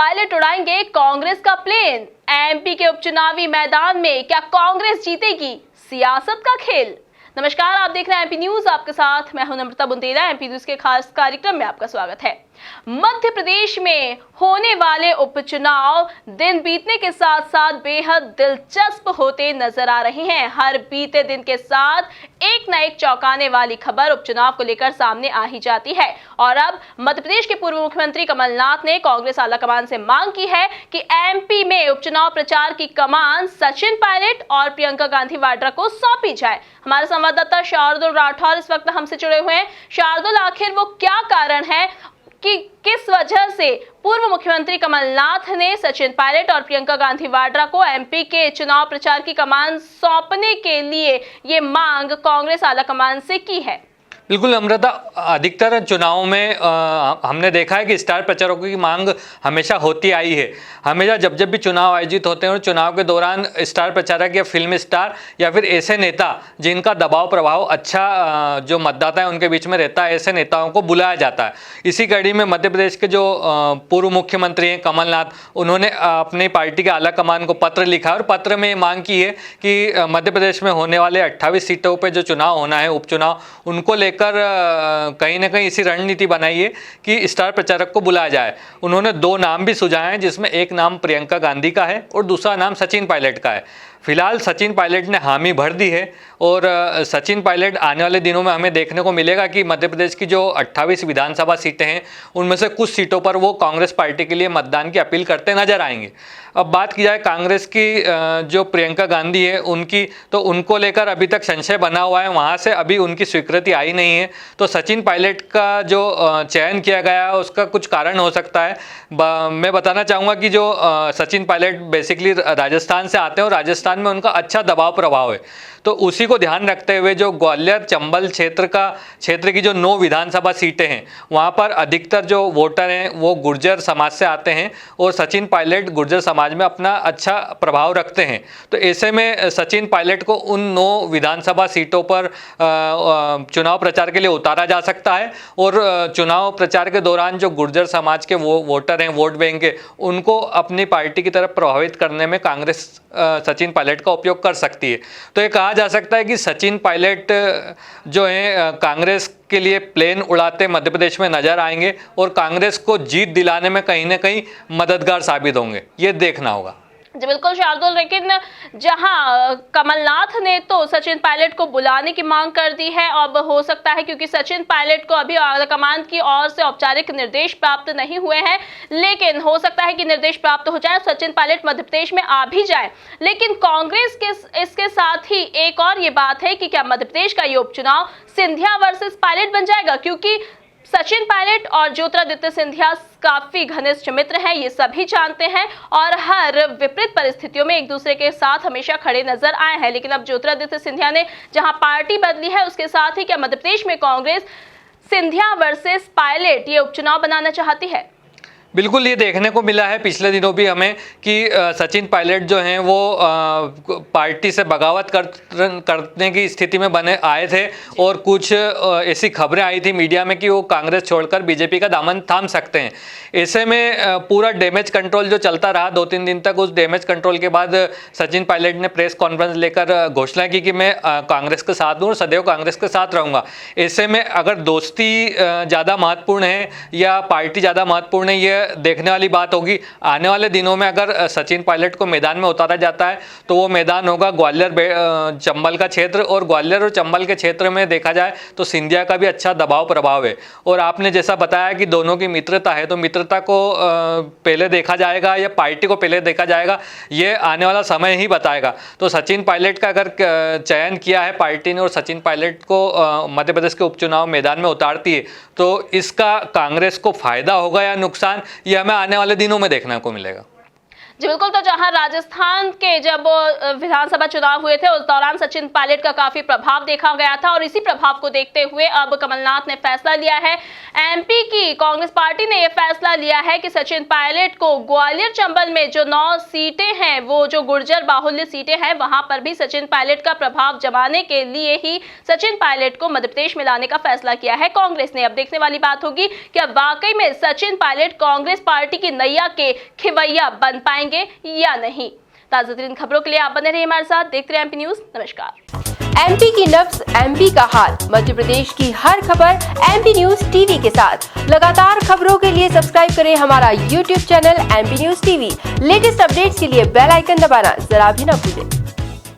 Pilot उड़ाएंगे Congress का plane. MP के उपचुनावी मैदान में क्या कांग्रेस जीतेगी? सियासत का खेल। नमस्कार, आप देख रहे हैं एमपी न्यूज। आपके साथ मैं हूं नम्रता बुंदेला। एमपी न्यूज के खास कार्यक्रम में आपका स्वागत है। मध्य प्रदेश में होने वाले उपचुनाव दिन बीतने के साथ साथ बेहद दिलचस्प होते नजर आ रहे हैं। हर बीते दिन के साथ एक न एक चौंकाने वाली खबर उपचुनाव को लेकर सामने आ ही जाती है। और अब मध्य प्रदेश के पूर्व मुख्यमंत्री कमलनाथ ने कांग्रेस आलाकमान से मांग की है कि एमपी में उपचुनाव प्रचार की कमान सचिन पायलट और प्रियंका गांधी वाड्रा को सौंपी जाए। हमारे संवाददाता शार्दुल राठौर इस वक्त हमसे जुड़े हुए हैं। शार्दुल, आखिर वो क्या कारण है कि किस वजह से पूर्व मुख्यमंत्री कमलनाथ ने सचिन पायलट और प्रियंका गांधी वाड्रा को एमपी के चुनाव प्रचार की कमान सौंपने के लिए ये मांग कांग्रेस आलाकमान से की है? बिल्कुल अमृता, अधिकतर चुनाव में हमने देखा है कि स्टार प्रचारकों की मांग हमेशा होती आई है। हमेशा जब जब भी चुनाव आयोजित होते हैं और चुनाव के दौरान स्टार प्रचारक या फिल्म स्टार या फिर ऐसे नेता जिनका दबाव प्रभाव अच्छा जो मतदाता है उनके बीच में रहता है, ऐसे नेताओं को बुलाया जाता है। इसी कड़ी में मध्य प्रदेश के जो पूर्व मुख्यमंत्री हैं कमलनाथ, उन्होंने अपनी पार्टी के आला कमान को पत्र लिखा और पत्र में मांग की है कि मध्य प्रदेश में होने वाले 28 सीटों पर जो चुनाव होना है, उपचुनाव, उनको लेकर कहीं ना कहीं इसी रणनीति बनाई है कि स्टार प्रचारक को बुलाया जाए। उन्होंने दो नाम भी सुझाए हैं, जिसमें एक नाम प्रियंका गांधी का है और दूसरा नाम सचिन पायलट का है। फिलहाल सचिन पायलट ने हामी भर दी है और सचिन पायलट आने वाले दिनों में हमें देखने को मिलेगा कि मध्य प्रदेश की जो 28 विधानसभा सीटें हैं उनमें से कुछ सीटों पर वो कांग्रेस पार्टी के लिए मतदान की अपील करते नजर आएंगे। अब बात की जाए कांग्रेस की, जो प्रियंका गांधी है उनकी, तो उनको लेकर अभी तक संशय बना हुआ है, वहाँ से अभी उनकी स्वीकृति आई नहीं है। तो सचिन पायलट का जो चयन किया गया है उसका कुछ कारण हो सकता है। मैं बताना चाहूँगा कि जो सचिन पायलट बेसिकली राजस्थान से आते हैं और राजस्थान में उनका अच्छा दबाव प्रभाव है, तो उसी को ध्यान रखते हुए जो ग्वालियर चंबल क्षेत्र की जो 9 विधानसभा सीटें हैं वहाँ पर अधिकतर जो वोटर हैं वो गुर्जर समाज से आते हैं और सचिन पायलट गुर्जर समाज में अपना अच्छा प्रभाव रखते हैं। तो ऐसे में सचिन पायलट को उन 9 विधानसभा सीटों पर चुनाव प्रचार के लिए उतारा जा सकता है और चुनाव प्रचार के दौरान जो गुर्जर समाज के वोटर हैं, वोट बैंक के, उनको अपनी पार्टी की तरफ प्रभावित करने में कांग्रेस सचिन पायलट का उपयोग कर सकती है। तो ये कहा जा सकता है कि सचिन पायलट जो है कांग्रेस के लिए प्लेन उड़ाते मध्य प्रदेश में नजर आएंगे और कांग्रेस को जीत दिलाने में कहीं ना कहीं मददगार साबित होंगे। ये देखना होगा। जी बिल्कुल शार्दुल, लेकिन जहां कमलनाथ ने तो सचिन पायलट को बुलाने की मांग कर दी है, अब हो सकता है क्योंकि सचिन पायलट को अभी आलाकमान की ओर से औपचारिक निर्देश प्राप्त नहीं हुए हैं, लेकिन हो सकता है कि निर्देश प्राप्त हो जाए, सचिन पायलट मध्य प्रदेश में आ भी जाए। लेकिन कांग्रेस के इसके साथ ही एक और ये बात है कि क्या मध्य प्रदेश का ये उपचुनाव सिंधिया वर्सेस पायलट बन जाएगा, क्योंकि सचिन पायलट और ज्योतिरादित्य सिंधिया काफी घनिष्ठ मित्र हैं, ये सभी जानते हैं और हर विपरीत परिस्थितियों में एक दूसरे के साथ हमेशा खड़े नजर आए हैं। लेकिन अब ज्योतिरादित्य सिंधिया ने जहां पार्टी बदली है, उसके साथ ही क्या मध्य प्रदेश में कांग्रेस सिंधिया वर्सेस पायलट ये उपचुनाव बनाना चाहती है? बिल्कुल, ये देखने को मिला है पिछले दिनों भी हमें कि सचिन पायलट जो हैं वो पार्टी से बगावत करने की स्थिति में आए थे और कुछ ऐसी खबरें आई थी मीडिया में कि वो कांग्रेस छोड़कर बीजेपी का दामन थाम सकते हैं। ऐसे में पूरा डैमेज कंट्रोल जो चलता रहा 2-3 दिन तक, उस डैमेज कंट्रोल के बाद सचिन पायलट ने प्रेस कॉन्फ्रेंस लेकर घोषणा की कि मैं कांग्रेस के साथ हूँ और सदैव कांग्रेस के साथ रहूँगा। ऐसे में अगर दोस्ती ज़्यादा महत्वपूर्ण है या पार्टी ज़्यादा महत्वपूर्ण है, ये देखने वाली बात होगी। आने वाले दिनों में अगर सचिन पायलट को मैदान में उतारा जाता है तो वो मैदान होगा ग्वालियर चंबल का क्षेत्र, और ग्वालियर और चंबल के क्षेत्र में देखा जाए तो सिंधिया का भी अच्छा दबाव प्रभाव है। और आपने जैसा बताया कि दोनों की मित्रता है, तो मित्रता को पहले देखा जाएगा या पार्टी को पहले देखा जाएगा, ये आने वाला समय ही बताएगा। तो सचिन पायलट का अगर चयन किया है पार्टी ने और सचिन पायलट को मध्य प्रदेश के उपचुनाव मैदान में उतारती है, तो इसका कांग्रेस को फायदा होगा या नुकसान, ये हमें आने वाले दिनों में देखने को मिलेगा। जी बिल्कुल, तो जहां राजस्थान के जब विधानसभा चुनाव हुए थे उस दौरान सचिन पायलट का काफी प्रभाव देखा गया था और इसी प्रभाव को देखते हुए अब कमलनाथ ने फैसला लिया है। एमपी की कांग्रेस पार्टी ने यह फैसला लिया है कि सचिन पायलट को ग्वालियर चंबल में जो 9 सीटें हैं, वो जो गुर्जर बाहुल्य सीटें हैं, वहां पर भी सचिन पायलट का प्रभाव जमाने के लिए ही सचिन पायलट को मध्य प्रदेश में लाने का फैसला किया है कांग्रेस ने। अब देखने वाली बात होगी कि अब वाकई में सचिन पायलट कांग्रेस पार्टी की नैया के खिवैया बन पाएंगे या नहीं। ताजा तरीन खबरों के लिए आप बने रहिए हमारे साथ, देखते रहिए एमपी न्यूज। नमस्कार। एमपी की नब्ज, एमपी का हाल, मध्य प्रदेश की हर खबर एमपी न्यूज टीवी के साथ। लगातार खबरों के लिए सब्सक्राइब करें हमारा YouTube channel MP news TV. Latest updates के लिए बेल आइकन दबाना जरा भी न भूलें।